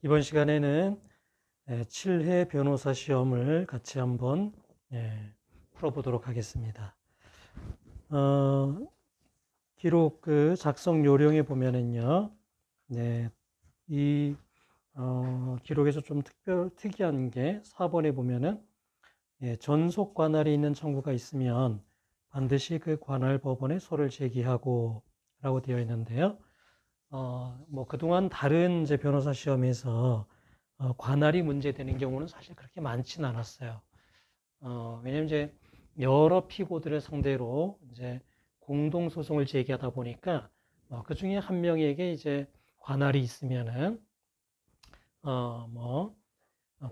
이번 시간에는 7회 변호사 시험을 같이 한번 풀어보도록 하겠습니다. 기록 그 작성 요령에 보면은요, 이 기록에서 좀 특이한 게 4번에 보면은 전속 관할이 있는 청구가 있으면 반드시 그 관할 법원에 소를 제기하고 라고 되어 있는데요. 뭐 그동안 다른 이제 변호사 시험에서 관할이 문제되는 경우는 사실 그렇게 많지는 않았어요. 왜냐면 이제 여러 피고들을 상대로 이제 공동 소송을 제기하다 보니까 그 중에 한 명에게 이제 관할이 있으면은 뭐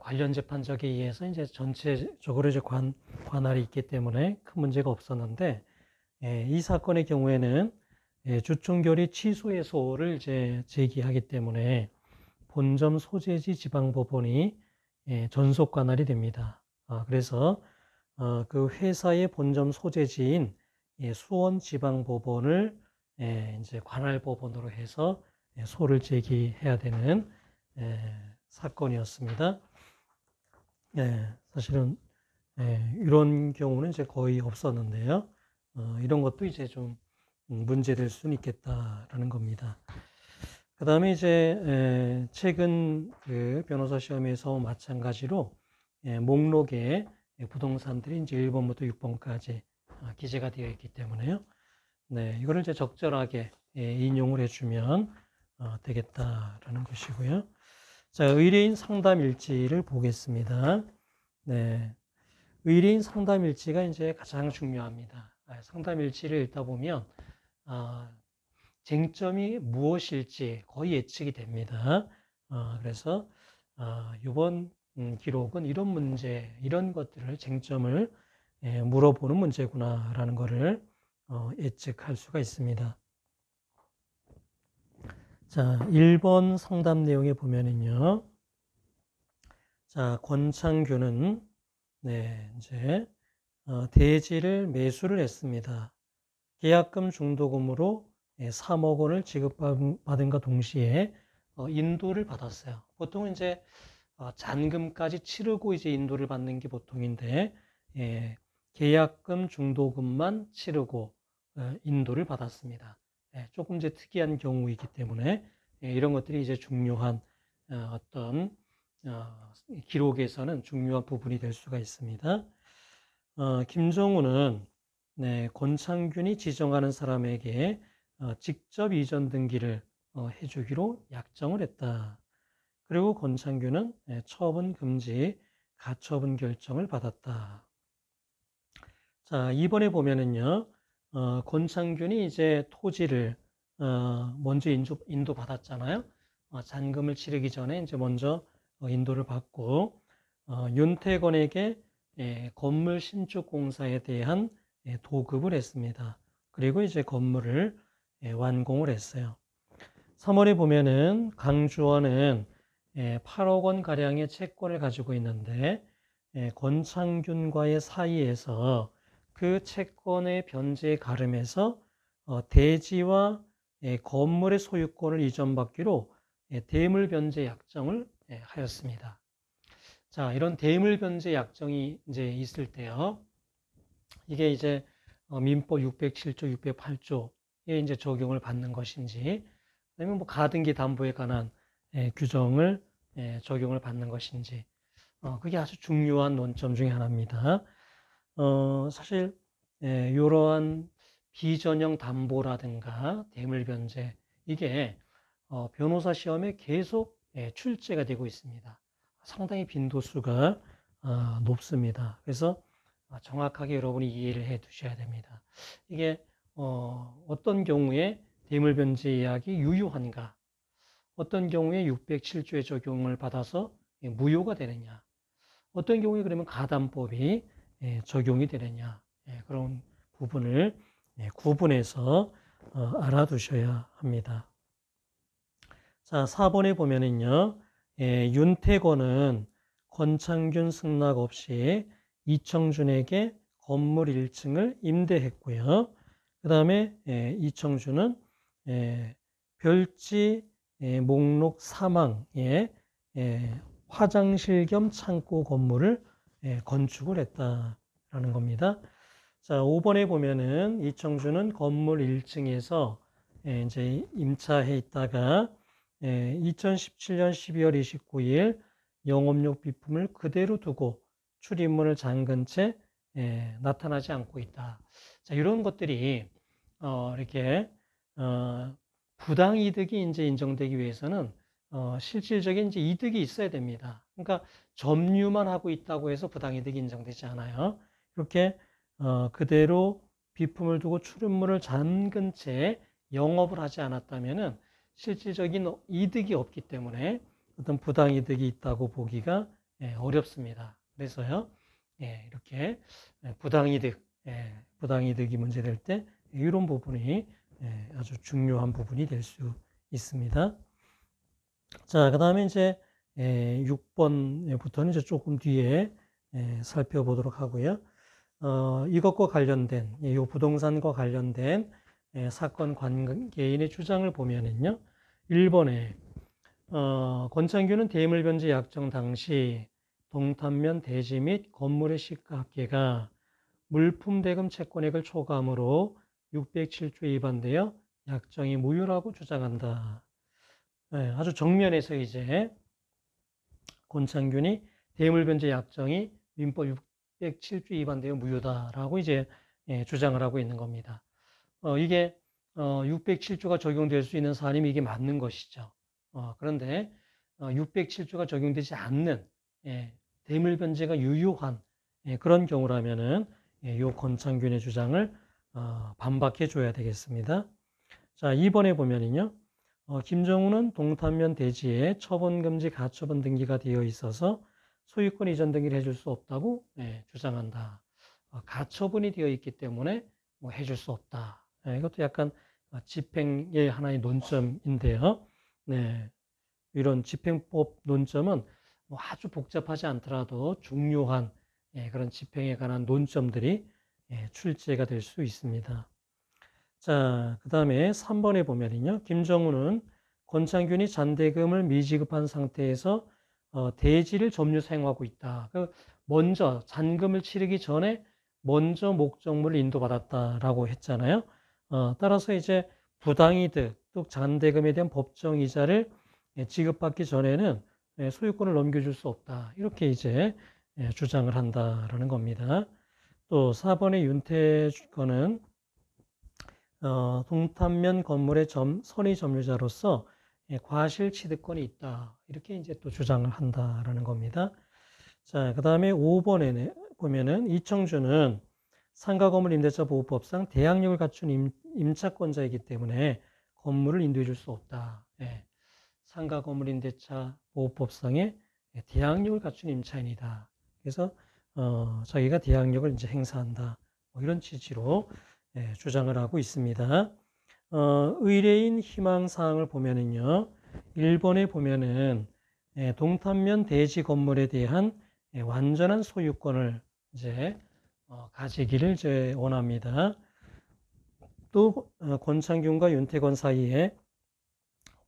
관련 재판적에 의해서 이제 전체적으로 이제 관할이 있기 때문에 큰 문제가 없었는데 이 사건의 경우에는 주총결의 취소의 소를 이제 제기하기 때문에 본점 소재지 지방법원이 전속 관할이 됩니다. 그래서 그 회사의 본점 소재지인 수원 지방법원을 이제 관할법원으로 해서 소를 제기해야 되는 사건이었습니다. 사실은 이런 경우는 이제 거의 없었는데요. 이런 것도 이제 좀 문제될 수는 있겠다라는 겁니다. 그 다음에 이제 최근 그 변호사 시험에서 마찬가지로 목록에 부동산들이 이제 1번부터 6번까지 기재가 되어 있기 때문에요. 이거를 이제 적절하게 인용을 해주면 되겠다라는 것이고요. 자, 의뢰인 상담 일지를 보겠습니다. 의뢰인 상담 일지가 이제 가장 중요합니다. 상담 일지를 읽다 보면 쟁점이 무엇일지 거의 예측이 됩니다. 그래서 이번 기록은 이런 문제, 이런 것들을 쟁점을 물어보는 문제구나라는 것을 예측할 수가 있습니다. 자, 1번 상담 내용에 보면은요. 자, 권창규는 이제 대지를 매수를 했습니다. 계약금 중도금으로 3억 원을 지급받은과 동시에 인도를 받았어요. 보통은 이제 잔금까지 치르고 이제 인도를 받는 게 보통인데 계약금 중도금만 치르고 인도를 받았습니다. 조금 이제 특이한 경우이기 때문에 이런 것들이 이제 중요한 어떤 기록에서는 중요한 부분이 될 수가 있습니다. 김정우는 권창균이 지정하는 사람에게 직접 이전 등기를 해주기로 약정을 했다. 그리고 권창균은 처분 금지, 가처분 결정을 받았다. 자, 이번에 보면은요, 권창균이 이제 토지를 먼저 인도 받았잖아요. 잔금을 치르기 전에 이제 먼저 인도를 받고 윤태권에게 건물 신축 공사에 대한 도급을 했습니다. 그리고 이제 건물을 완공을 했어요. 3월에 보면은 강주원은 8억 원 가량의 채권을 가지고 있는데 권창균과의 사이에서 그 채권의 변제에 가름해서 대지와 건물의 소유권을 이전받기로 대물 변제 약정을 하였습니다. 자, 이런 대물 변제 약정이 이제 있을 때요. 이게 이제 민법 607조, 608조에 이제 적용을 받는 것인지, 아니면 뭐 가등기 담보에 관한 규정을 적용을 받는 것인지, 그게 아주 중요한 논점 중에 하나입니다. 사실 이러한 비전형 담보라든가 대물 변제 이게 변호사 시험에 계속 출제가 되고 있습니다. 상당히 빈도수가 높습니다. 그래서 정확하게 여러분이 이해를 해 두셔야 됩니다. 이게 어떤 경우에 대물 변제 이야기 유효한가, 어떤 경우에 607조의 적용을 받아서 무효가 되느냐, 어떤 경우에 그러면 가담법이 적용이 되느냐, 그런 부분을 구분해서 알아두셔야 합니다. 자, 4번에 보면은요, 윤태권은 권창균 승낙 없이 이청준에게 건물 1층을 임대했고요. 그 다음에 이청준은 별지 목록 사망에 화장실 겸 창고 건물을 건축을 했다라는 겁니다. 자, 5번에 보면은 이청주는 건물 1층에서 이제 임차해 있다가 2017년 12월 29일 영업용 비품을 그대로 두고 출입문을 잠근 채 나타나지 않고 있다. 자, 이런 것들이 이렇게 부당이득이 이제 인정되기 위해서는 실질적인 이제 이득이 있어야 됩니다. 그러니까 점유만 하고 있다고 해서 부당이득이 인정되지 않아요. 이렇게 그대로 비품을 두고 출입문을 잠근 채 영업을 하지 않았다면은 실질적인 이득이 없기 때문에 어떤 부당이득이 있다고 보기가 어렵습니다. 그래서요, 이렇게 부당이득이 문제될 때 이런 부분이 아주 중요한 부분이 될 수 있습니다. 자, 그 다음에 이제 6번부터는 이제 조금 뒤에 살펴보도록 하고요. 이것과 관련된, 이 부동산과 관련된 사건 관계인의 주장을 보면은요, 1번에 권창규는 대물변제 약정 당시 동탄면 대지 및 건물의 시가합계가 물품 대금 채권액을 초과함으로 607조 위반되어 약정이 무효라고 주장한다. 아주 정면에서 이제 권창균이 대물변제 약정이 민법 607조 위반되어 무효다라고 이제 주장을 하고 있는 겁니다. 이게 607조가 적용될 수 있는 사안이면 이게 맞는 것이죠. 그런데 607조가 적용되지 않는 대물변제가 유효한 그런 경우라면은 이 권창균의 주장을 반박해 줘야 되겠습니다. 자, 2번에 보면은요. 김정우는 동탄면 대지에 처분금지 가처분 등기가 되어 있어서 소유권 이전 등기를 해줄 수 없다고 주장한다. 가처분이 되어 있기 때문에 뭐 해줄 수 없다. 이것도 약간 집행의 하나의 논점인데요. 네, 이런 집행법 논점은 뭐 아주 복잡하지 않더라도 중요한 그런 집행에 관한 논점들이 출제가 될 수 있습니다. 자, 그 다음에 3번에 보면은요, 김정우는 권창균이 잔대금을 미지급한 상태에서 대지를 점유 사용하고 있다. 먼저 잔금을 치르기 전에 먼저 목적물을 인도받았다라고 했잖아요. 따라서 이제 부당이득 또 잔대금에 대한 법정 이자를 지급받기 전에는 소유권을 넘겨줄 수 없다. 이렇게 이제 주장을 한다라는 겁니다. 또 4번의 윤태건은 동탄면 건물의 선의 점유자로서 과실 취득권이 있다. 이렇게 이제 또 주장을 한다라는 겁니다. 자, 그 다음에 5번에 보면은 이청주는 상가 건물 임대차 보호법상 대항력을 갖춘 임차권자이기 때문에 건물을 인도해 줄 수 없다. 상가 건물 임대차 보호법상의 대항력을 갖춘 임차인이다. 그래서 자기가 대항력을 이제 행사한다. 뭐 이런 취지로 주장을 하고 있습니다. 의뢰인 희망사항을 보면은요, 1번에 보면은 동탄면 대지 건물에 대한 완전한 소유권을 이제 가지기를 이제 원합니다. 또 권창균과 윤태건 사이에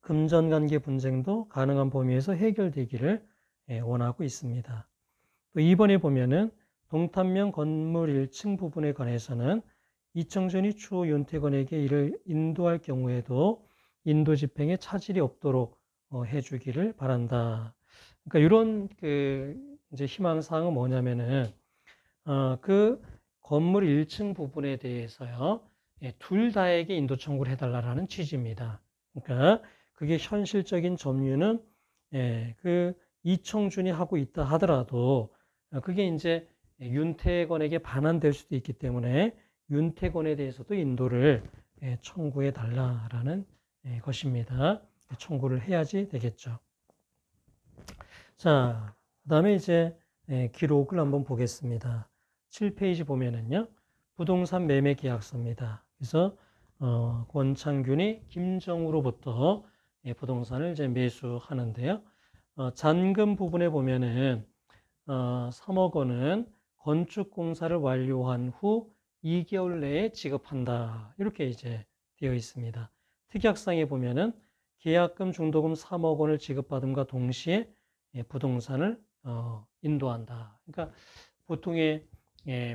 금전관계 분쟁도 가능한 범위에서 해결되기를 원하고 있습니다. 또 2번에 보면은 동탄면 건물 1층 부분에 관해서는 이청준이 추후 윤태건에게 이를 인도할 경우에도 인도 집행에 차질이 없도록 해주기를 바란다. 그러니까 이런 이제 희망사항은 뭐냐면은 그 건물 1층 부분에 대해서요, 둘 다에게 인도 청구를 해달라는 취지입니다. 그러니까 그게 현실적인 점유는 그 이청준이 하고 있다 하더라도 그게 이제 윤태건에게 반환될 수도 있기 때문에 윤태건에 대해서도 인도를 청구해 달라라는 것입니다. 청구를 해야지 되겠죠. 자, 그 다음에 이제 기록을 한번 보겠습니다. 7페이지 보면은요, 부동산 매매 계약서입니다. 그래서 권창균이 김정우로부터 부동산을 이제 매수하는데요. 잔금 부분에 보면은 3억 원은 건축공사를 완료한 후 2개월 내에 지급한다. 이렇게 이제 되어 있습니다. 특약상에 보면은 계약금 중도금 3억 원을 지급받음과 동시에 부동산을 인도한다. 그러니까 보통의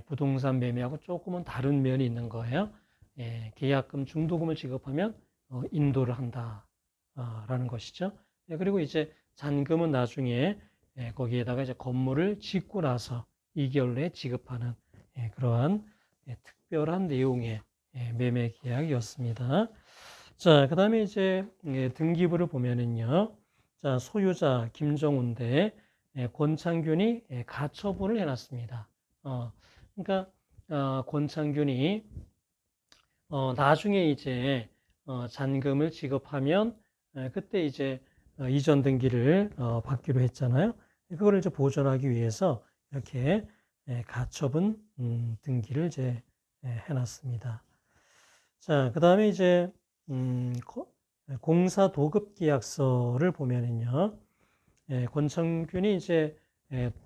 부동산 매매하고 조금은 다른 면이 있는 거예요. 계약금, 중도금을 지급하면 인도를 한다라는 것이죠. 그리고 이제 잔금은 나중에 거기에다가 이제 건물을 짓고 나서 2개월 내에 지급하는 그러한 특별한 내용의 매매 계약이었습니다. 자, 그 다음에 이제 등기부를 보면은요. 자, 소유자 김정훈대 권창균이 가처분을 해놨습니다. 그러니까 권창균이 나중에 이제 잔금을 지급하면 그때 이제 이전 등기를 받기로 했잖아요. 그거를 이제 보존하기 위해서 이렇게 가처분 등기를 이제 해놨습니다. 자, 그 다음에 이제 공사 도급 계약서를 보면은요, 권창균이 이제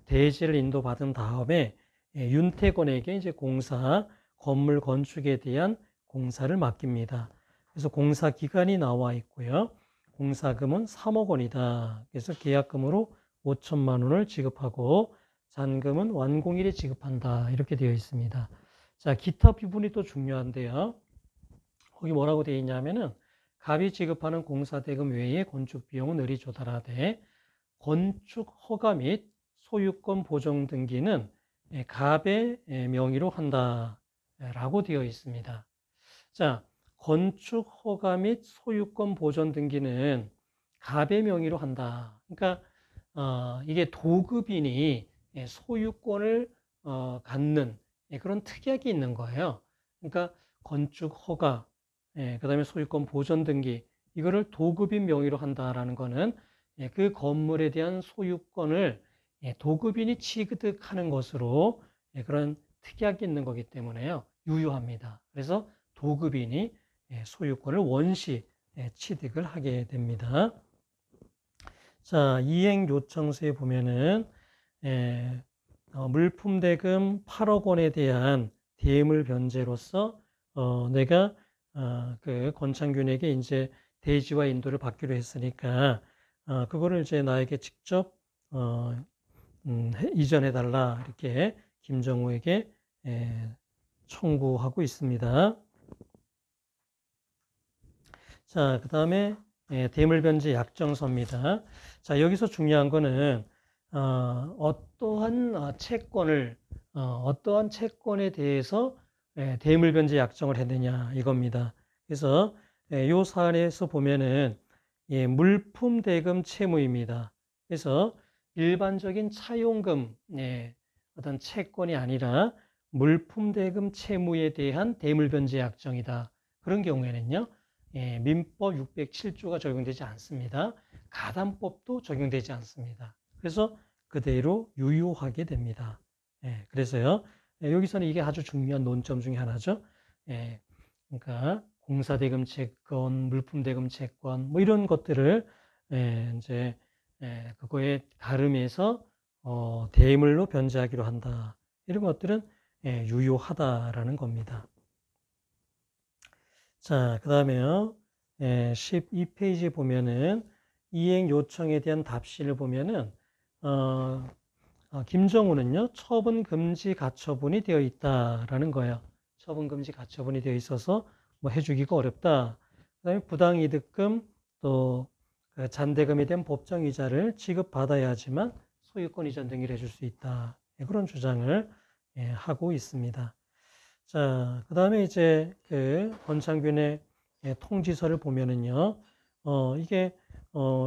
대지를 인도받은 다음에 윤태권에게 이제 공사 건물 건축에 대한 공사를 맡깁니다. 그래서 공사 기간이 나와 있고요. 공사금은 3억 원이다. 그래서 계약금으로 5천만 원을 지급하고 잔금은 완공일에 지급한다. 이렇게 되어 있습니다. 자, 기타 부분이 또 중요한데요. 거기 뭐라고 되어 있냐면은 갑이 지급하는 공사대금 외에 건축 비용은 을이 조달하되 건축 허가 및 소유권 보정 등기는 갑의 명의로 한다라고 되어 있습니다. 자, 건축 허가 및 소유권 보존 등기는 갑의 명의로 한다. 그러니까 이게 도급인이 소유권을 갖는 그런 특약이 있는 거예요. 그러니까 건축 허가, 그다음에 소유권 보존 등기 이거를 도급인 명의로 한다라는 거는 그 건물에 대한 소유권을 도급인이 취득하는 것으로 그런 특약이 있는 거기 때문에요. 유효합니다. 그래서 도급인이 소유권을 원시 취득을 하게 됩니다. 자, 이행 요청서에 보면은 물품 대금 8억 원에 대한 대물 변제로서 내가 그 권창균에게 이제 대지와 인도를 받기로 했으니까 그거를 이제 나에게 직접 이전해 달라 이렇게 김정우에게 청구하고 있습니다. 자, 그 다음에 대물변제 약정서입니다. 자, 여기서 중요한 거는 어떠한 채권을 어떠한 채권에 대해서 대물변제 약정을 했느냐 이겁니다. 그래서 이 사안에서 보면은 물품 대금 채무입니다. 그래서 일반적인 차용금 어떤 채권이 아니라 물품 대금 채무에 대한 대물변제 약정이다. 그런 경우에는요. 민법 607조가 적용되지 않습니다. 가담법도 적용되지 않습니다. 그래서 그대로 유효하게 됩니다. 그래서요. 여기서는 이게 아주 중요한 논점 중에 하나죠. 그러니까 공사대금 채권, 물품대금 채권 뭐 이런 것들을 이제 그거에 가름해서 대물로 변제하기로 한다. 이런 것들은 유효하다라는 겁니다. 자, 그 다음에요. 12페이지 보면은 이행 요청에 대한 답신을 보면은 김정우는요 처분 금지 가처분이 되어 있다라는 거예요. 처분 금지 가처분이 되어 있어서 뭐 해주기가 어렵다. 그다음에 부당이득금 또 잔대금에 대한 법정 이자를 지급받아야지만 소유권 이전 등기를 해줄 수 있다. 그런 주장을 하고 있습니다. 자, 그 다음에 이제 그 권창균의 통지서를 보면은요, 이게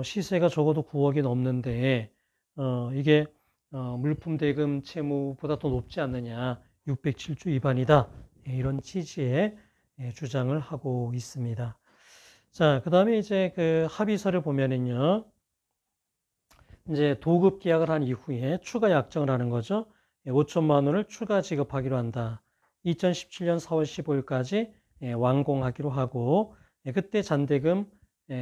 시세가 적어도 9억이 넘는데 이게 물품 대금 채무보다 더 높지 않느냐, 607조 위반이다. 이런 취지의 주장을 하고 있습니다. 자, 그 다음에 이제 그 합의서를 보면은요, 이제 도급 계약을 한 이후에 추가 약정을 하는 거죠. 5천만 원을 추가 지급하기로 한다. 2017년 4월 15일까지 완공하기로 하고 그때 잔대금,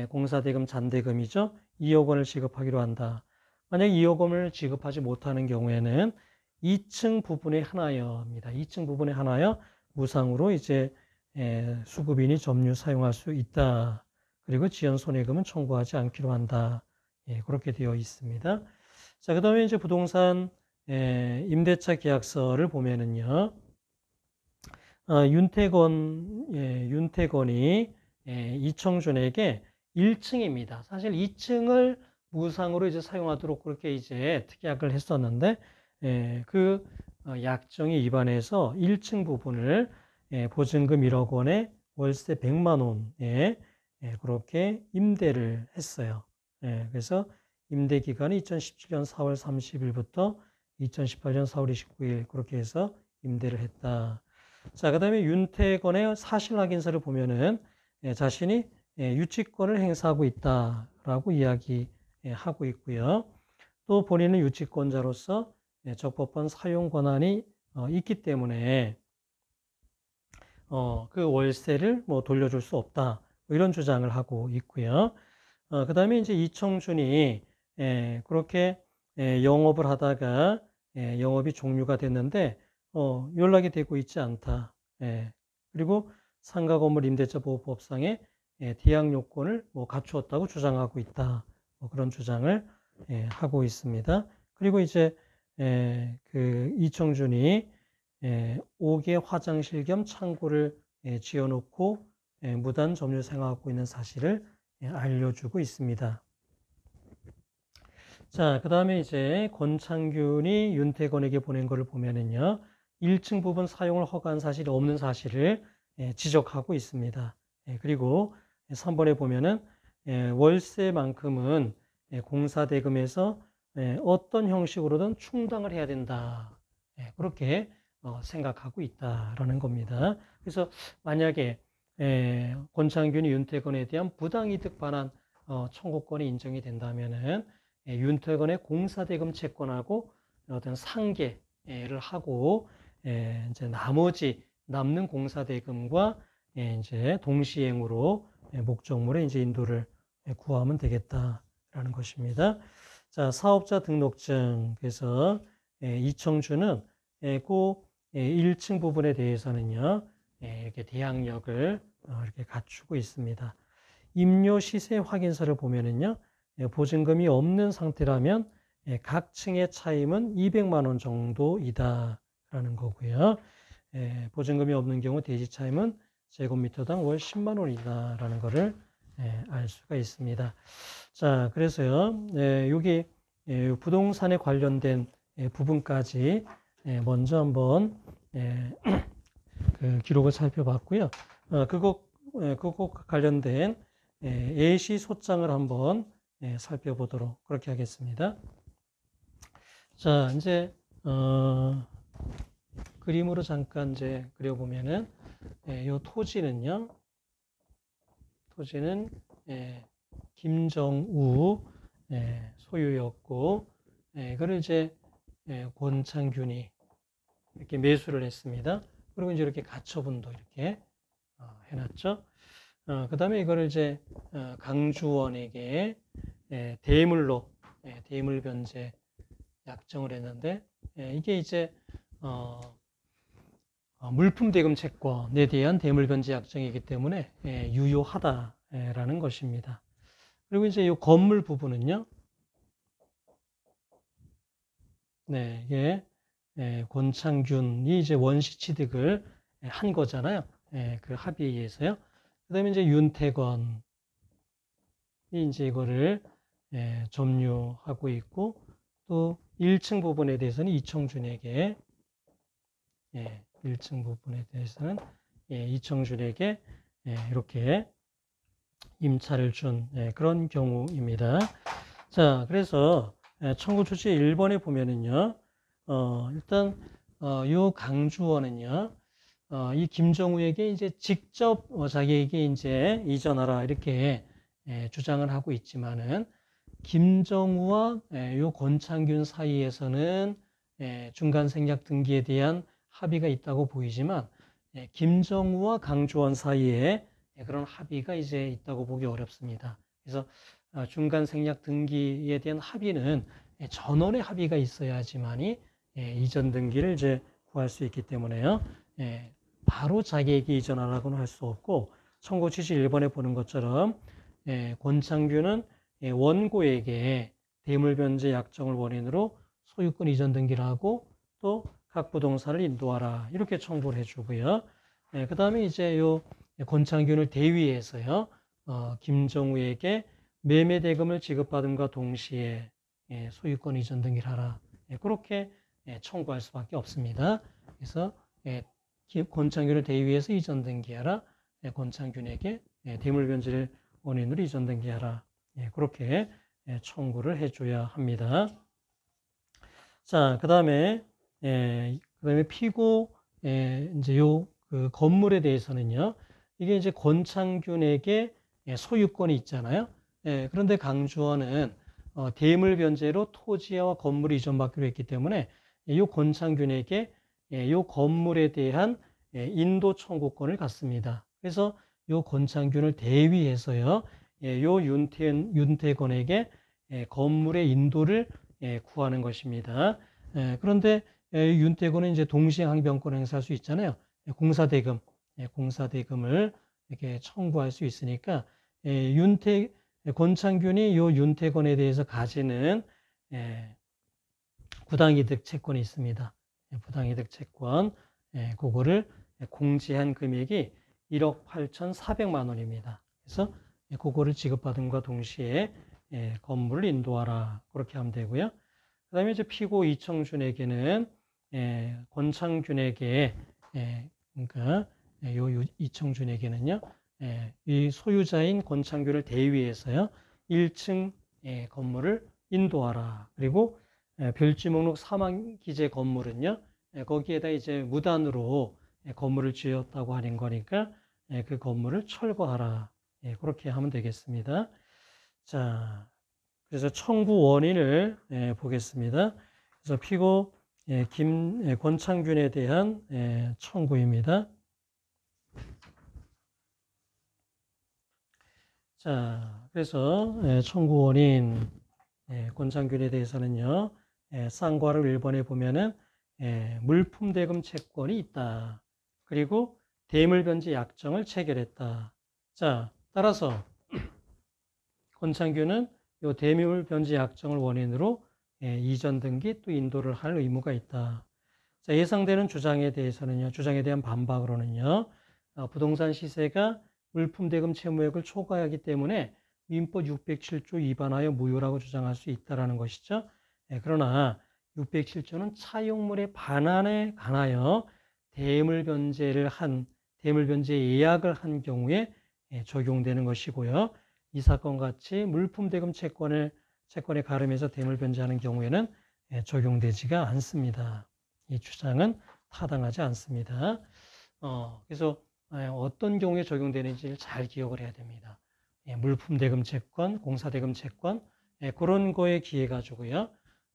공사대금 잔대금이죠. 2억 원을 지급하기로 한다. 만약 2억 원을 지급하지 못하는 경우에는 2층 부분에 하나여입니다. 2층 부분에 하나여 무상으로 이제 수급인이 점유 사용할 수 있다. 그리고 지연 손해금은 청구하지 않기로 한다. 그렇게 되어 있습니다. 자, 그 다음에 이제 부동산 임대차 계약서를 보면은요, 윤태권이 이청준에게 1층입니다. 사실 2층을 무상으로 이제 사용하도록 그렇게 이제 특약을 했었는데, 그 약정에 위반해서 1층 부분을 보증금 1억 원에 월세 100만 원에 그렇게 임대를 했어요. 그래서 임대 기간이 2017년 4월 30일부터 2018년 4월 29일 그렇게 해서 임대를 했다. 자, 그 다음에 윤태권의 사실 확인서를 보면은 자신이 유치권을 행사하고 있다라고 이야기하고 있고요. 또 본인은 유치권자로서 적법한 사용 권한이 있기 때문에 그 월세를 뭐 돌려줄 수 없다. 뭐 이런 주장을 하고 있고요. 그 다음에 이제 이청준이 그렇게 영업을 하다가 영업이 종료가 됐는데 연락이 되고 있지 않다. 그리고 상가 건물 임대차 보호법상의 대항 요건을 뭐 갖추었다고 주장하고 있다. 뭐 그런 주장을 하고 있습니다. 그리고 이제 그 이청준이 5개 화장실 겸 창고를 지어놓고 무단 점유 생활하고 있는 사실을 알려주고 있습니다. 자, 그 다음에 이제 권창균이 윤태권에게 보낸 것을 보면은요, 1층 부분 사용을 허가한 사실이 없는 사실을 지적하고 있습니다. 그리고 3번에 보면은 월세만큼은 공사대금에서 어떤 형식으로든 충당을 해야 된다. 그렇게 생각하고 있다라는 겁니다. 그래서 만약에 권창균이 윤태권에 대한 부당이득 반환 청구권이 인정이 된다면은 윤태권의 공사대금 채권하고 어떤 상계를 하고 이제 나머지 남는 공사대금과 이제 동시행으로 목적물에 이제 인도를 구하면 되겠다라는 것입니다. 자, 사업자 등록증. 그래서 이청준은 그 1층 부분에 대해서는요, 이렇게 대항력을 이렇게 갖추고 있습니다. 임료 시세 확인서를 보면은요, 보증금이 없는 상태라면 각 층의 차임은 200만 원 정도이다라는 거고요. 보증금이 없는 경우 대지 차임은 제곱미터당 월 10만 원이다라는 것을 알 수가 있습니다. 자, 그래서요, 여기 부동산에 관련된 부분까지 먼저 한번 그 기록을 살펴봤고요. 그것 관련된 예시 소장을 한번 살펴보도록 그렇게 하겠습니다. 자, 이제 그림으로 잠깐 이제 그려보면은 이 토지는 김정우 소유였고, 이거를 이제 권창균이 이렇게 매수를 했습니다. 그리고 이제 이렇게 가처분도 이렇게 해놨죠. 그 다음에 이거를 이제 강주원에게 대물로 대물 변제 약정을 했는데, 이게 이제 물품 대금 채권에 대한 대물 변제 약정이기 때문에 유효하다라는 것입니다. 그리고 이제 이 건물 부분은요, 이게 권창균이 이제 원시 취득을 한 거잖아요. 그 합의에 의해서요. 그 다음에 이제 윤태권이 이제 이거를 점유하고 있고, 또 1층 부분에 대해서는 이청준에게 1층 부분에 대해서는 이청준에게 이렇게 임차를 준 그런 경우입니다. 자, 그래서 청구 조치 1번에 보면은요, 일단 요 강주원은요, 이 김정우에게 이제 직접 자기에게 이제 이전하라 이렇게 주장을 하고 있지만은, 김정우와 요 권창균 사이에서는 중간 생략 등기에 대한 합의가 있다고 보이지만, 김정우와 강주원 사이에 그런 합의가 이제 있다고 보기 어렵습니다. 그래서 중간 생략 등기에 대한 합의는 전원의 합의가 있어야지만이 이전 등기를 이제 구할 수 있기 때문에요. 바로 자기에게 이전하라고는 할 수 없고, 청구 취지 1번에 보는 것처럼 권창균은 원고에게 대물변제 약정을 원인으로 소유권 이전 등기를 하고 또 각 부동산을 인도하라 이렇게 청구를 해주고요. 그 다음에 이제 요 권창균을 대위해서요, 김정우에게 매매 대금을 지급받음과 동시에 소유권 이전 등기를 하라. 그렇게 청구할 수밖에 없습니다. 그래서 권창균을 대위해서 이전 등기하라. 권창균에게 대물변제를 원인으로 이전 등기하라. 그렇게 청구를 해줘야 합니다. 자, 그 다음에 피고 이제 그 건물에 대해서는요, 이게 이제 권창균에게 소유권이 있잖아요. 그런데 강주원은 대물변제로 토지와 건물을 이전받기로 했기 때문에 이 권창균에게 이 건물에 대한 인도 청구권을 갖습니다. 그래서 이 권창균을 대위해서요, 요 윤태권에게 건물의 인도를 구하는 것입니다. 그런데 윤태권은 이제 동시에 항변권을 행사할 수 있잖아요. 공사대금을 이렇게 청구할 수 있으니까 권창균이 요 윤태권에 대해서 가지는 부당이득 채권이 있습니다. 부당이득 채권, 그거를 공제한 금액이 1억 8,400만 원입니다. 그래서 그거를 지급받음과 동시에 건물을 인도하라 그렇게 하면 되고요. 그 다음에 이제 피고 이청준에게는 권창균에게 그러니까 요 이청준에게는요, 이 소유자인 권창균을 대위해서요 1층 건물을 인도하라. 그리고 별지 목록 사망기재 건물은요, 거기에다 이제 무단으로 건물을 지었다고 하는 거니까 그 건물을 철거하라. 그렇게 하면 되겠습니다. 자, 그래서 청구 원인을 보겠습니다. 그래서 피고 권창균에 대한 청구입니다. 자, 그래서 청구 원인 권창균에 대해서는요, 쌍괄호 1번에 보면은 물품대금 채권이 있다. 그리고 대물변제 약정을 체결했다. 자, 따라서 권창균은 이 대물변제 약정을 원인으로 이전 등기 또 인도를 할 의무가 있다. 자, 예상되는 주장에 대해서는요, 주장에 대한 반박으로는요, 부동산 시세가 물품대금 채무액을 초과하기 때문에 민법 607조 위반하여 무효라고 주장할 수 있다는 것이죠. 그러나 607조는 차용물의 반환에 관하여 대물변제 예약을 한 경우에 적용되는 것이고요. 이 사건 같이 물품대금 채권에 가름해서 대물변제하는 경우에는 적용되지가 않습니다. 이 주장은 타당하지 않습니다. 그래서 어떤 경우에 적용되는지를 잘 기억을 해야 됩니다. 물품대금 채권, 공사대금 채권, 그런 거에 기해 가지고요,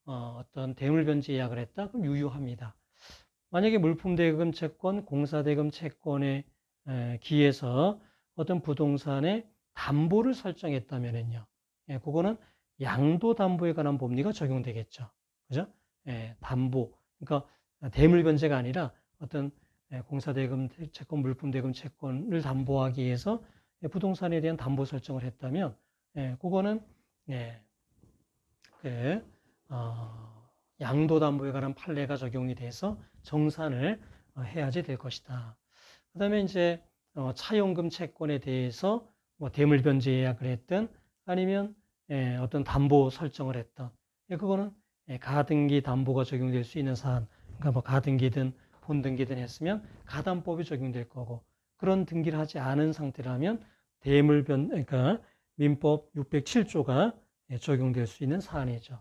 어떤 대물변제 예약을 했다? 그럼 유효합니다. 만약에 물품대금 채권, 공사대금 채권에 기해서 어떤 부동산의 담보를 설정했다면요, 그거는 양도담보에 관한 법리가 적용되겠죠. 그죠? 담보. 그러니까 대물변제가 아니라 어떤 공사대금 채권, 물품대금 채권을 담보하기 위해서 부동산에 대한 담보 설정을 했다면, 그거는 양도담보에 관한 판례가 적용이 돼서 정산을 해야지 될 것이다. 그 다음에 이제 차용금 채권에 대해서 뭐 대물변제 예약을 했든 아니면 어떤 담보 설정을 했던, 그거는 가등기 담보가 적용될 수 있는 사안, 그러니까 뭐 가등기든 본등기든 했으면 가담법이 적용될 거고, 그런 등기를 하지 않은 상태라면 그러니까 민법 607조가 적용될 수 있는 사안이죠.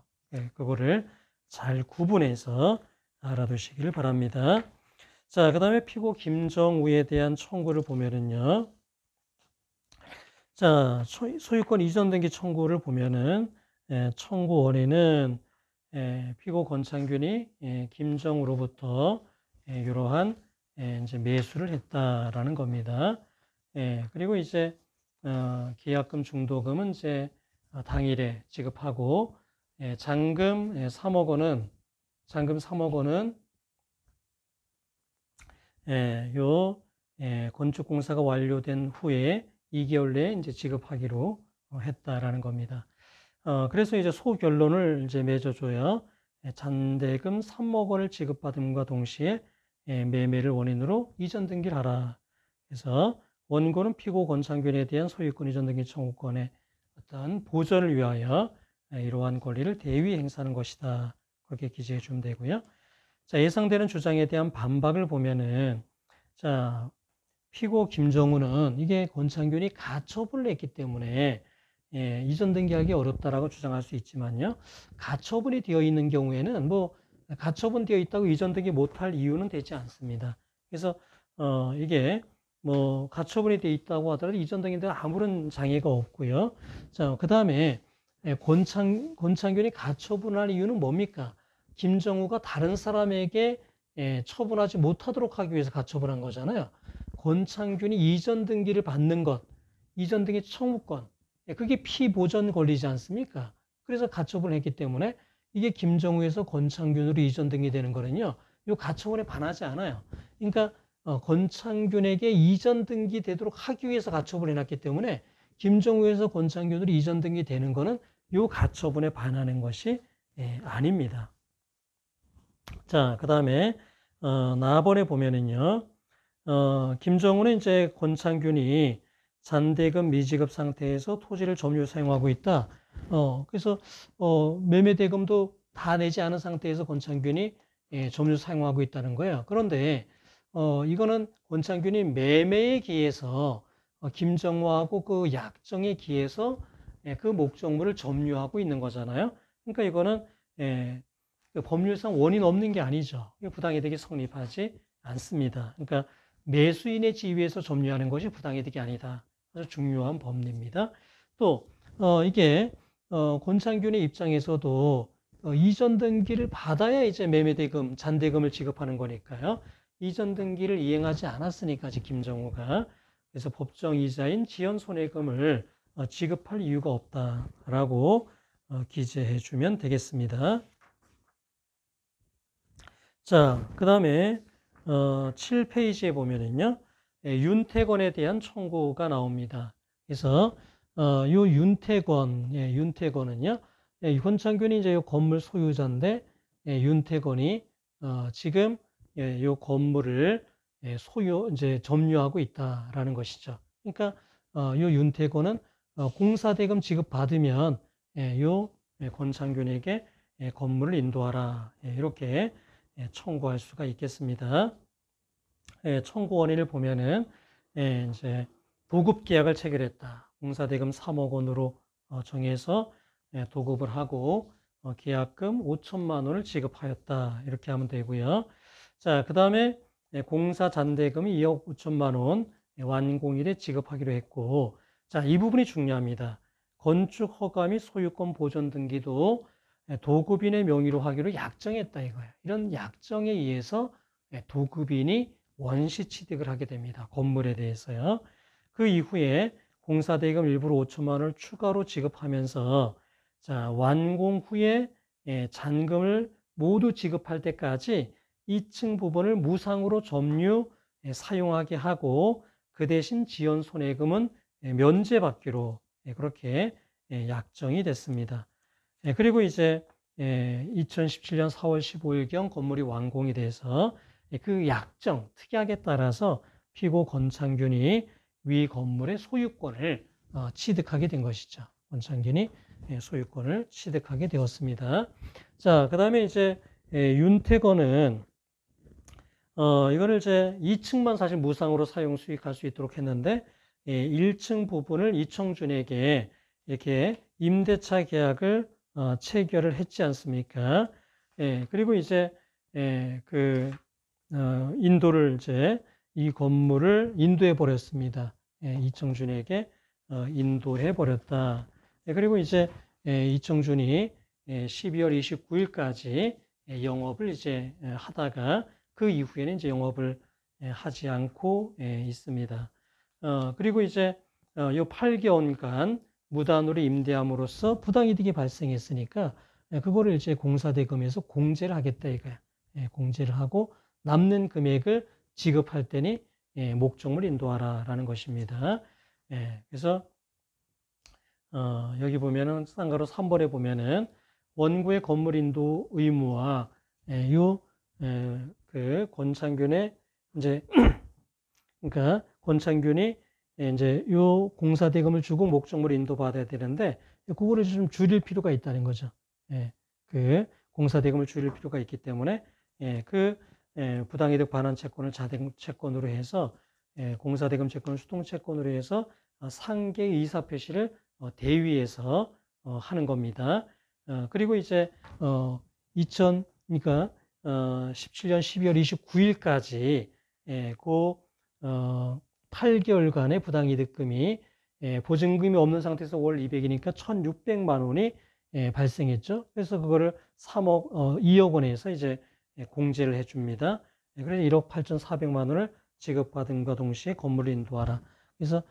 그거를 잘 구분해서 알아두시기를 바랍니다. 자, 그 다음에 피고 김정우에 대한 청구를 보면은요, 자, 소유권 이전 등기 청구를 보면은 청구 원인은 피고 권창균이 김정우로부터 이러한 이제 매수를 했다라는 겁니다. 그리고 이제 계약금 중도금은 이제 당일에 지급하고, 잔금 3억 원은 건축공사가 완료된 후에 2개월 내에 이제 지급하기로 했다라는 겁니다. 그래서 이제 소결론을 이제 맺어줘요. 잔대금 3억 원을 지급받음과 동시에 매매를 원인으로 이전 등기를 하라. 그래서 원고는 피고 권창균에 대한 소유권 이전 등기 청구권의 어떤 보전을 위하여 이러한 권리를 대위 행사하는 것이다. 그렇게 기재해 주면 되고요. 자, 예상되는 주장에 대한 반박을 보면은, 자, 피고 김정우는 이게 권창균이 가처분을 했기 때문에 이전 등기하기 어렵다라고 주장할 수 있지만요. 가처분이 되어 있는 경우에는 뭐 가처분 되어 있다고 이전 등기 못할 이유는 되지 않습니다. 그래서 이게 뭐 가처분이 되어 있다고 하더라도 이전 등기에 아무런 장애가 없고요. 자, 그다음에 권창균이 가처분할 이유는 뭡니까? 김정우가 다른 사람에게 처분하지 못하도록 하기 위해서 가처분한 거잖아요. 권창균이 이전 등기를 받는 것, 이전 등기 청구권, 그게 피보전 권리지 않습니까? 그래서 가처분을 했기 때문에 이게 김정우에서 권창균으로 이전 등기되는 거는요, 이 가처분에 반하지 않아요. 그러니까 권창균에게 이전 등기되도록 하기 위해서 가처분을 해놨기 때문에 김정우에서 권창균으로 이전 등기되는 거는 이 가처분에 반하는 것이 아닙니다. 자, 그 다음에 나번에 보면은요, 김정우는 이제 권창균이 잔대금 미지급 상태에서 토지를 점유로 사용하고 있다. 그래서 매매대금도 다 내지 않은 상태에서 권창균이 점유로 사용하고 있다는 거예요. 그런데 이거는 권창균이 매매에 기해서 김정우하고 그 약정에 기해서 그 목적물을 점유하고 있는 거잖아요. 그러니까 이거는 그 법률상 원인 없는 게 아니죠. 부당이득이 성립하지 않습니다. 그러니까 매수인의 지위에서 점유하는 것이 부당이득이 아니다. 아주 중요한 법리입니다. 또 이게 권창균의 입장에서도 이전 등기를 받아야 이제 매매대금, 잔대금을 지급하는 거니까요. 이전 등기를 이행하지 않았으니까 아직 김정우가 그래서 법정 이자인 지연 손해금을 지급할 이유가 없다라고 기재해 주면 되겠습니다. 자, 그 다음에 7페이지에 보면은요, 윤태권에 대한 청구가 나옵니다. 그래서 이 윤태권은요, 권창균이 이제 이 건물 소유자인데 윤태권이 지금 이 건물을 이제 점유하고 있다라는 것이죠. 그러니까 이 윤태권은 공사대금 지급받으면 이 권창균에게 건물을 인도하라 이렇게 청구할 수가 있겠습니다. 청구 원인을 보면은 이제 도급 계약을 체결했다. 공사대금 3억 원으로 정해서 도급을 하고 계약금 5천만 원을 지급하였다. 이렇게 하면 되고요. 자, 그 다음에 공사 잔대금이 2억 5천만 원 완공일에 지급하기로 했고, 자, 이 부분이 중요합니다. 건축 허가 및 소유권 보존 등기도 도급인의 명의로 하기로 약정했다 이거예요. 이런 약정에 의해서 도급인이 원시 취득을 하게 됩니다. 건물에 대해서요. 그 이후에 공사대금 일부러 5천만 원을 추가로 지급하면서 자, 완공 후에 잔금을 모두 지급할 때까지 2층 부분을 무상으로 점유 사용하게 하고 그 대신 지연 손해금은 면제받기로 그렇게 약정이 됐습니다. 그리고 이제 2017년 4월 15일경 건물이 완공이 돼서 그 약정, 특약에 따라서 피고 권창균이 위 건물의 소유권을 취득하게 된 것이죠. 권창균이 소유권을 취득하게 되었습니다. 자, 그 다음에 이제 윤태권은 이거를 이제 2층만 사실 무상으로 사용 수익할 수 있도록 했는데 1층 부분을 이청준에게 이렇게 임대차 계약을 체결을 했지 않습니까? 그리고 이제 인도를 이제 이 건물을 인도해 버렸습니다. 이청준에게 인도해 버렸다. 그리고 이제 이청준이 12월 29일까지 영업을 이제 하다가 그 이후에는 이제 영업을 하지 않고 있습니다. 그리고 이제 요 8개월간 무단으로 임대함으로써 부당이득이 발생했으니까 그거를 이제 공사대금에서 공제를 하겠다 이거야. 공제를 하고 남는 금액을 지급할 때니 목적물 인도하라라는 것입니다. 그래서 여기 보면은 쌍가로 3번에 보면은 원고의 건물 인도 의무와 그 권창균의 이제 그러니까 권창균이 이제 요 공사 대금을 주고 목적물 인도 받아야 되는데 그거를 좀 줄일 필요가 있다는 거죠. 그 공사 대금을 줄일 필요가 있기 때문에 부당이득 반환 채권을 자대 채권으로 해서 공사 대금 채권을 수동 채권으로 해서 상계 이사 표시를 대위에서 하는 겁니다. 그리고 이제 17년 12월 29일까지 그 8개월간의 부당이득금이 보증금이 없는 상태에서 월 200이니까 1,600만 원이 발생했죠. 그래서 그거를 2억 원에서 이제 공제를 해줍니다. 그래서 1억 8,400만 원을 지급받은과 동시에 건물을 인도하라. 그래서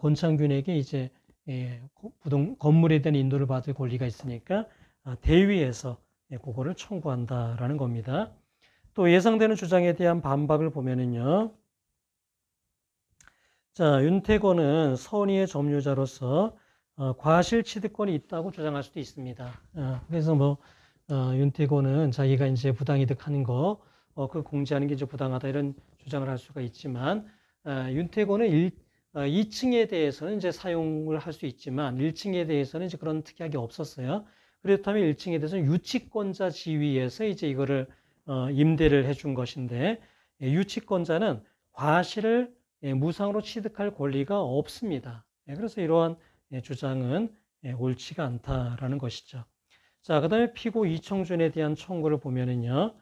권창균에게 이제 건물에 대한 인도를 받을 권리가 있으니까 대위에서 그거를 청구한다라는 겁니다. 또 예상되는 주장에 대한 반박을 보면은요. 자, 윤태권은 선의의 점유자로서 과실 취득권이 있다고 주장할 수도 있습니다. 그래서 윤태권은 자기가 이제 부당이득 하는 거, 그 공제하는 게 이제 부당하다 이런 주장을 할 수가 있지만, 윤태권은 2층에 대해서는 이제 사용을 할 수 있지만 1층에 대해서는 이제 그런 특이하게 없었어요. 그렇다면 1층에 대해서는 유치권자 지위에서 이제 이거를 임대를 해준 것인데, 유치권자는 과실을 무상으로 취득할 권리가 없습니다. 그래서 이러한 주장은 옳지가 않다라는 것이죠. 자, 그 다음에 피고 이청준에 대한 청구를 보면은요.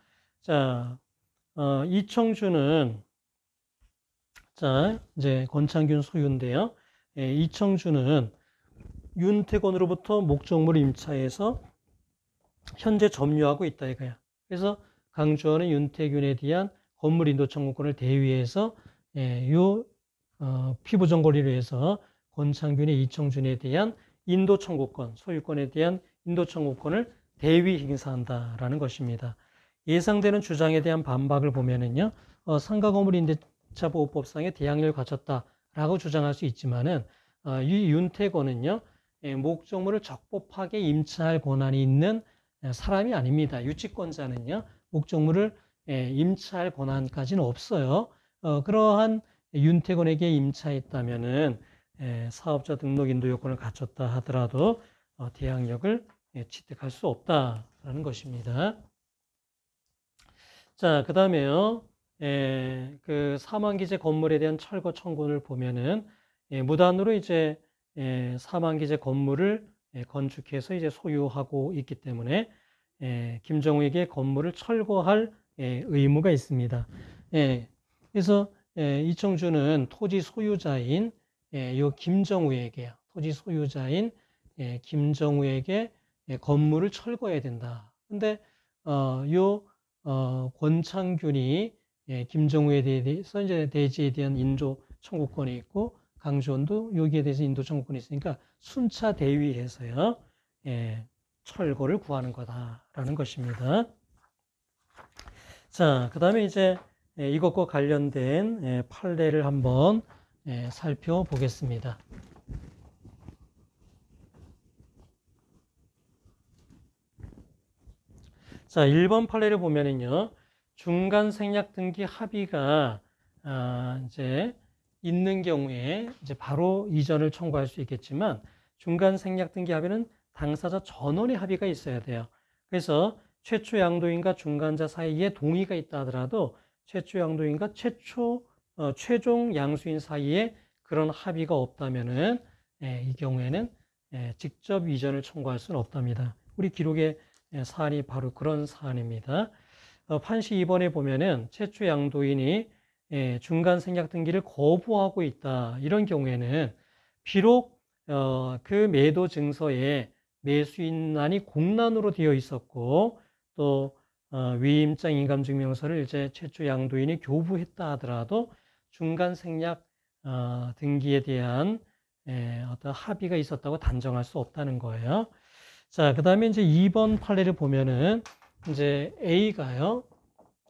자, 이청준은 자, 이제 권창균 소유인데요. 이청준은 윤태권으로부터 목적물 임차해서 현재 점유하고 있다 이거야. 그래서 강조하는 윤태균에 대한 건물 인도 청구권을 대위해서 피부정 권리로 해서 권창균의 이청준에 대한 인도 청구권, 소유권에 대한 인도 청구권을 대위 행사한다라는 것입니다. 예상되는 주장에 대한 반박을 보면은요, 상가 건물 임대차 보호법상의 대항력을 갖췄다라고 주장할 수 있지만은 이 윤태권은요, 목적물을 적법하게 임차할 권한이 있는 사람이 아닙니다. 유치권자는요, 목적물을 임차할 권한까지는 없어요. 그러한 윤태권에게 임차했다면은 사업자 등록 인도 요건을 갖췄다 하더라도 대항력을 취득할 수 없다라는 것입니다. 자, 그 다음에요. 그 사망기재 건물에 대한 철거 청구를 보면은 무단으로 이제 사망기재 건물을 건축해서 이제 소유하고 있기 때문에 김정우에게 건물을 철거할 의무가 있습니다. 그래서 이청준은 토지 소유자인 요 김정우에게요. 토지 소유자인 김정우에게 건물을 철거해야 된다. 근데 권창균이 김정우에 대해서 이제 대지에 대한 인도 청구권이 있고 강주원도 여기에 대해서 인도 청구권이 있으니까 순차 대위해서요. 철거를 구하는 거다라는 것입니다. 자, 그 다음에 이제 이것과 관련된 판례를 한번 살펴보겠습니다. 자, 1번 판례를 보면은요, 중간 생략 등기 합의가 이제 있는 경우에 이제 바로 이전을 청구할 수 있겠지만 중간 생략 등기 합의는 당사자 전원의 합의가 있어야 돼요. 그래서 최초 양도인과 중간자 사이에 동의가 있다 하더라도 최초 양도인과 최종 양수인 사이에 그런 합의가 없다면은 이 경우에는 직접 이전을 청구할 수는 없답니다. 우리 기록의 사안이 바로 그런 사안입니다. 판시 2번에 보면은 최초 양도인이 중간 생략 등기를 거부하고 있다. 이런 경우에는 비록 그 매도 증서에 매수인란이 공란으로 되어 있었고 또 위임장 인감증명서를 이제 최초 양도인이 교부했다 하더라도 중간 생략 등기에 대한 어떤 합의가 있었다고 단정할 수 없다는 거예요. 자, 그 다음에 이제 2번 판례를 보면은 이제 A가요,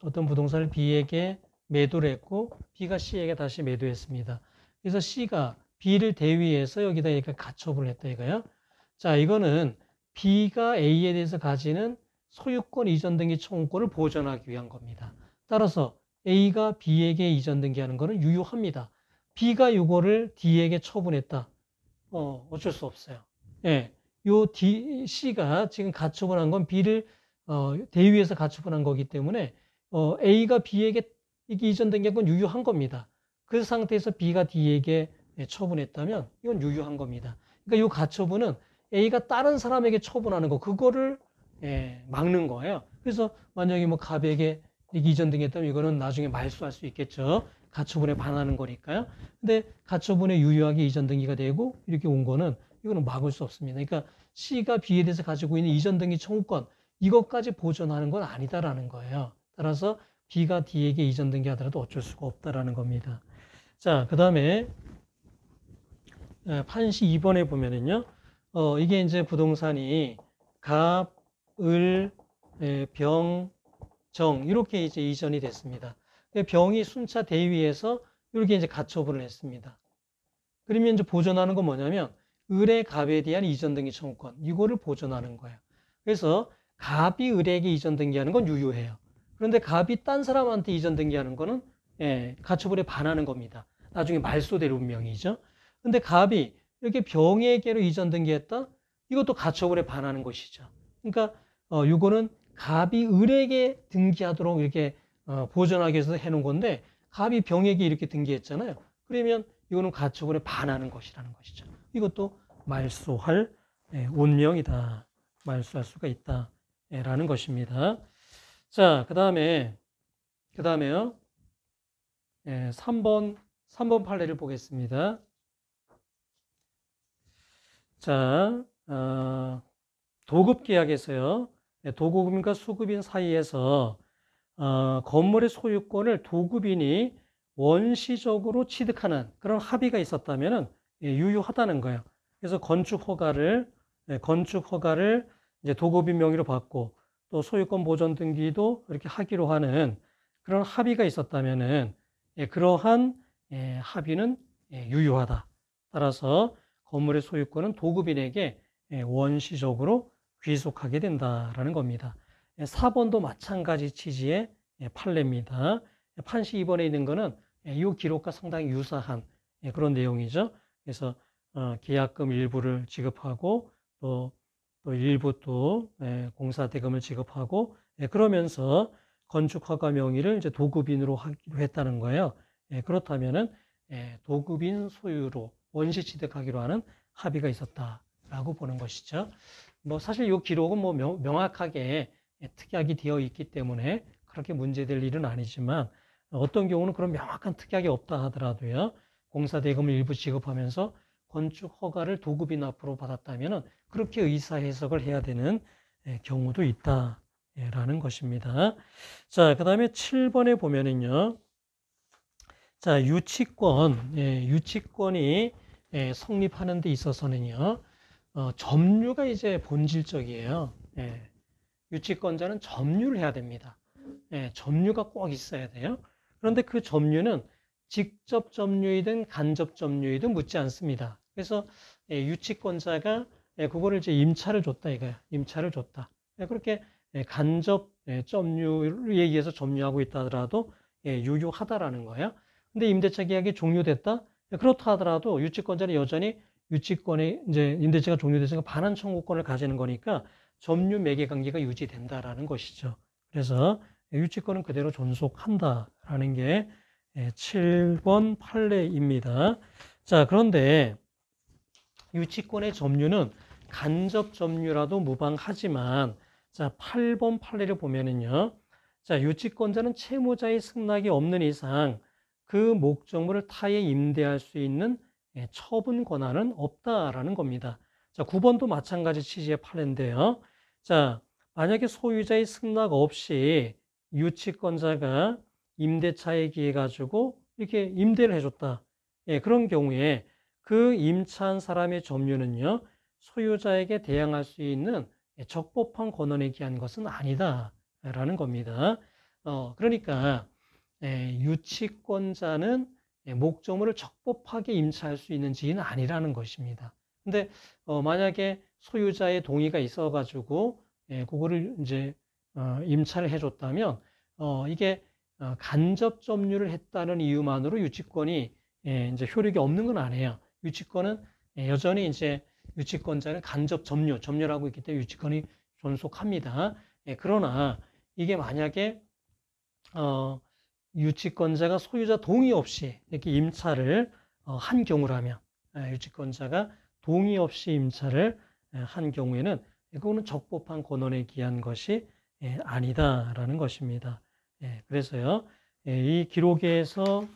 어떤 부동산을 B에게 매도를 했고 B가 C에게 다시 매도했습니다. 그래서 C가 B를 대위해서 여기다 이렇게 가처분을 했다 이거야. 자, 이거는 B가 A에 대해서 가지는 소유권 이전 등기 청구권을 보전하기 위한 겁니다. 따라서 A가 B에게 이전 등기하는 것은 유효합니다. B가 이거를 D에게 처분했다. 어쩔 수 없어요. 예, 요 C가 지금 가처분한 건 B를 대위해서 가처분한 거기 때문에 A가 B에게 이전 등기한 건 유효한 겁니다. 그 상태에서 B가 D에게 처분했다면 이건 유효한 겁니다. 그러니까 이 가처분은 A가 다른 사람에게 처분하는 거 그거를 막는 거예요. 그래서 만약에 뭐 갑에게 이전 등기했다면 이거는 나중에 말소할 수 있겠죠. 가처분에 반하는 거니까요. 근데 가처분에 유효하게 이전 등기가 되고 이렇게 온 거는 이거는 막을 수 없습니다. 그러니까 C가 B에 대해서 가지고 있는 이전 등기 청구권 이것까지 보존하는 건 아니다라는 거예요. 따라서 B가 D에게 이전 등기하더라도 어쩔 수가 없다라는 겁니다. 자, 그 다음에 판시 2번에 보면은요, 이게 이제 부동산이 갑, 을, 병, 정 이렇게 이제 이전이 됐습니다. 병이 순차 대위에서 이렇게 이제 가처분을 했습니다. 그러면 이제 보존하는 건 뭐냐면 을의 갑에 대한 이전 등기 청구권 이거를 보존하는 거예요. 그래서 갑이 을에게 이전 등기하는 건 유효해요. 그런데 갑이 딴 사람한테 이전 등기하는 거는 가처분에 반하는 겁니다. 나중에 말소될 운명이죠. 근데 갑이 이렇게 병에게로 이전 등기했다? 이것도 가처분에 반하는 것이죠. 그러니까 이거는 갑이 을에게 등기하도록 이렇게 보존하기 위해서 해놓은 건데 갑이 병에게 이렇게 등기했잖아요. 그러면 이거는 가처분에 반하는 것이라는 것이죠. 이것도 말소할 운명이다. 말소할 수가 있다라는 것입니다. 자, 그 다음에요. 3번 판례를 보겠습니다. 자, 도급 계약에서요. 도급인과 수급인 사이에서 건물의 소유권을 도급인이 원시적으로 취득하는 그런 합의가 있었다면 유효하다는 거예요. 그래서 건축 허가를 이제 도급인 명의로 받고 또 소유권 보존 등기도 이렇게 하기로 하는 그런 합의가 있었다면은 그러한 합의는 유효하다. 따라서 건물의 소유권은 도급인에게 원시적으로 귀속하게 된다라는 겁니다. 4번도 마찬가지 취지의 판례입니다. 판시 2번에 있는 거는 이 기록과 상당히 유사한 그런 내용이죠. 그래서 계약금 일부를 지급하고 또 일부 또 공사 대금을 지급하고 그러면서 건축 허가 명의를 이제 도급인으로 하기로 했다는 거예요. 그렇다면은 도급인 소유로 원시 취득하기로 하는 합의가 있었다라고 보는 것이죠. 뭐 사실 이 기록은 뭐 명확하게 특약이 되어 있기 때문에 그렇게 문제될 일은 아니지만 어떤 경우는 그런 명확한 특약이 없다 하더라도요. 공사 대금을 일부 지급하면서 건축 허가를 도급인 앞으로 받았다면 그렇게 의사 해석을 해야 되는 경우도 있다라는 것입니다. 자, 그 다음에 7번에 보면은요. 자, 유치권이 성립하는 데 있어서는요. 점유가 이제 본질적이에요. 유치권자는 점유를 해야 됩니다. 점유가 꼭 있어야 돼요. 그런데 그 점유는 직접 점유이든 간접 점유이든 묻지 않습니다. 그래서 유치권자가 그거를 이제 임차를 줬다 이거야. 임차를 줬다. 그렇게 간접 점유에 의해서 점유하고 있다 하더라도 유효하다라는 거예요. 근데 임대차 계약이 종료됐다? 그렇다 하더라도 유치권자는 여전히 유치권의 이제 임대차가 종료됐으니까 반환 청구권을 가지는 거니까 점유 매개 관계가 유지된다라는 것이죠. 그래서 유치권은 그대로 존속한다라는 게 7번 판례입니다. 자, 그런데 유치권의 점유는 간접 점유라도 무방하지만 자, 8번 판례를 보면은요. 자, 유치권자는 채무자의 승낙이 없는 이상 그 목적물을 타에 임대할 수 있는 처분 권한은 없다라는 겁니다. 자, 9번도 마찬가지 취지의 판례인데요. 자, 만약에 소유자의 승낙 없이 유치권자가 임대차에 기해 가지고 이렇게 임대를 해줬다. 그런 경우에 그 임차한 사람의 점유는요, 소유자에게 대항할 수 있는 적법한 권한에 기한 것은 아니다라는 겁니다. 그러니까 유치권자는 목적물을 적법하게 임차할 수 있는 지위는 아니라는 것입니다. 근데 만약에 소유자의 동의가 있어가지고 그거를 이제 임차를 해줬다면 이게 간접 점유를 했다는 이유만으로 유치권이 이제 효력이 없는 건 아니에요. 유치권은 여전히 이제 유치권자는 간접 점유라고 있기 때문에 유치권이 존속합니다. 그러나 이게 만약에 유치권자가 소유자 동의 없이 이렇게 임차를 한 경우라면, 유치권자가 동의 없이 임차를 한 경우에는 그거는 적법한 권한에 기한 것이 아니다라는 것입니다. 그래서요, 이 기록에서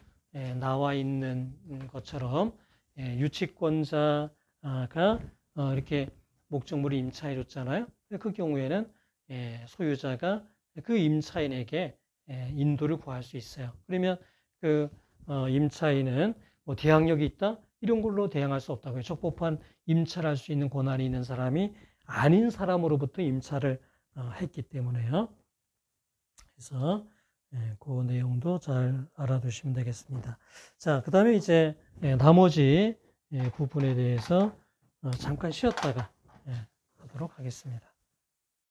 나와 있는 것처럼 유치권자가 이렇게 목적물을 임차해 줬잖아요. 그 경우에는 소유자가 그 임차인에게 인도를 구할 수 있어요. 그러면 그 임차인은 뭐 대항력이 있다? 이런 걸로 대항할 수 없다고요. 적법한 임차를 할 수 있는 권한이 있는 사람이 아닌 사람으로부터 임차를 했기 때문에요. 그래서 그 내용도 잘 알아두시면 되겠습니다. 자, 그 다음에 이제 나머지 부분에 대해서 잠깐 쉬었다가 하도록 하겠습니다.